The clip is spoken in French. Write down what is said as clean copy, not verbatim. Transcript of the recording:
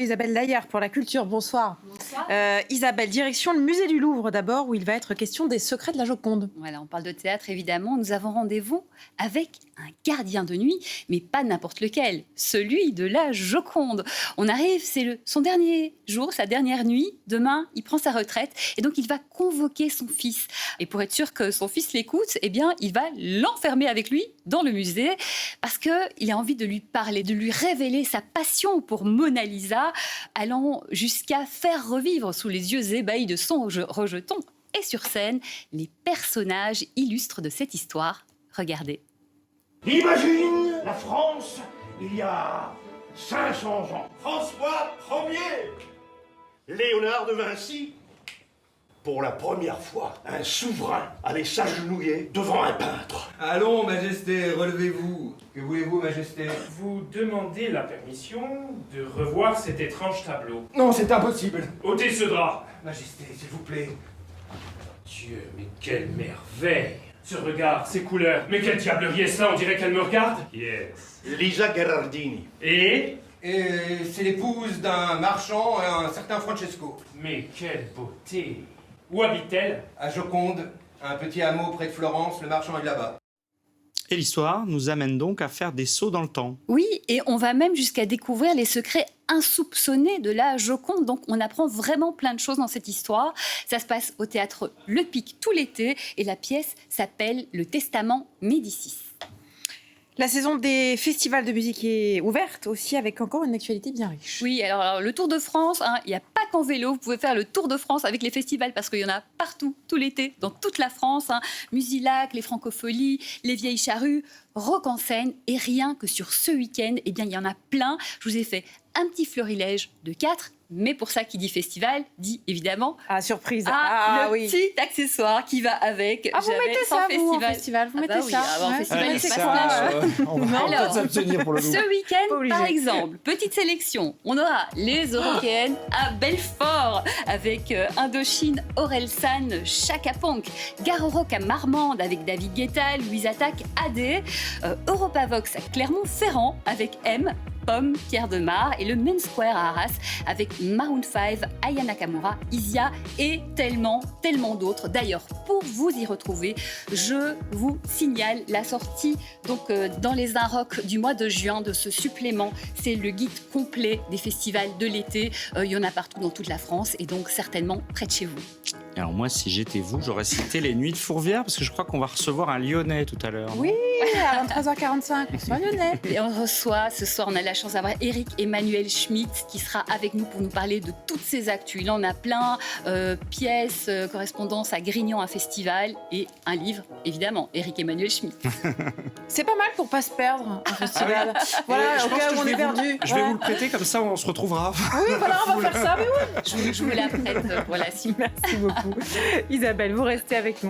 Isabelle Laillard pour la culture, bonsoir. Bonsoir. Isabelle, direction le musée du Louvre d'abord, où il va être question des secrets de la Joconde. Voilà, on parle de théâtre évidemment. Nous avons rendez-vous avec un gardien de nuit, mais pas n'importe lequel, celui de la Joconde. On arrive, c'est son dernier jour, sa dernière nuit. Demain, il prend sa retraite et donc il va convoquer son fils. Et pour être sûr que son fils l'écoute, eh bien, il va l'enfermer avec lui dans le musée parce qu'il a envie de lui parler, de lui révéler sa passion pour Mona Lisa, allant jusqu'à faire revivre sous les yeux ébahis de son rejeton et sur scène les personnages illustres de cette histoire. Regardez. Imagine la France il y a 500 ans. François Ier. Léonard de Vinci. Pour la première fois, un souverain allait s'agenouiller devant un peintre. Allons, Majesté, relevez-vous. Que voulez-vous, Majesté? Vous demandez la permission de revoir cet étrange tableau. Non, c'est impossible. Ôtez ce drap. Majesté, s'il vous plaît. Dieu, mais quelle merveille. Ce regard, ces couleurs. Mais quelle diablerie est cela? On dirait qu'elle me regarde. Yes. Lisa Gherardini. Et C'est l'épouse d'un marchand, un certain Francesco. mais quelle beauté. Où habite-t-elle? À Joconde, un petit hameau près de Florence, le marchand est là-bas. Et l'histoire nous amène donc à faire des sauts dans le temps. Oui, et on va même jusqu'à découvrir les secrets insoupçonnés de la Joconde. Donc on apprend vraiment plein de choses dans cette histoire. Ça se passe au théâtre Le Pic tout l'été et la pièce s'appelle Le Testament Médicis. La saison des festivals de musique est ouverte aussi, avec encore une actualité bien riche. Oui, alors le Tour de France, il n'y a pas qu'en vélo. Vous pouvez faire le Tour de France avec les festivals parce qu'il y en a partout, tout l'été, dans toute la France. Musilac, les Francopholies, les Vieilles Charrues, Rock en scène. Et rien que sur ce week-end, eh bien, il y en a plein. Je vous ai fait un petit florilège de 4. Mais pour ça, qui dit festival, dit évidemment Surprise. le Oui. petit accessoire qui va avec. Vous Jamais mettez sans ça, vous, en festival. Vous mettez oui, ça. en festival, Ouais, il se c'est passe quoi, plein de choses. on va Alors, peut-être s'abstenir pour le coup. Ce Pas week-end, obligé. par exemple, petite sélection, on aura les Européennes à Belfort avec Indochine, Orelsan, Chaka Ponk, Garo Rock à Marmande avec David Guetta, Louise Attaque, AD, Europavox à Clermont-Ferrand avec M, Pomme, Pierre Demar et le Main Square à Arras avec Maroon 5, Aya Nakamura, Isia et tellement d'autres. D'ailleurs, pour vous y retrouver, je vous signale la sortie donc dans les Inrocks du mois de juin de ce supplément. C'est le guide complet des festivals de l'été. Il y en a partout dans toute la France et donc certainement près de chez vous. Alors moi, si j'étais vous, j'aurais cité les Nuits de Fourvière, parce que je crois qu'on va recevoir un Lyonnais tout à l'heure. Oui, à 23h45, on soit lyonnais. Et on reçoit, ce soir, on a la chance d'avoir Eric Emmanuel Schmitt qui sera avec nous pour nous parler de toutes ces actus. Il en a plein, pièces, correspondances à Grignan, un festival et un livre, évidemment, Eric Emmanuel Schmitt. C'est pas mal pour pas se perdre un festival. Voilà, Je au pense cas que où je on vais est vous- perdu. Je vais vous le prêter, comme ça on se retrouvera. Oui, voilà, on va faire ça. Mais oui. Je vous la prête pour la suite. Merci beaucoup. Isabelle, vous restez avec nous.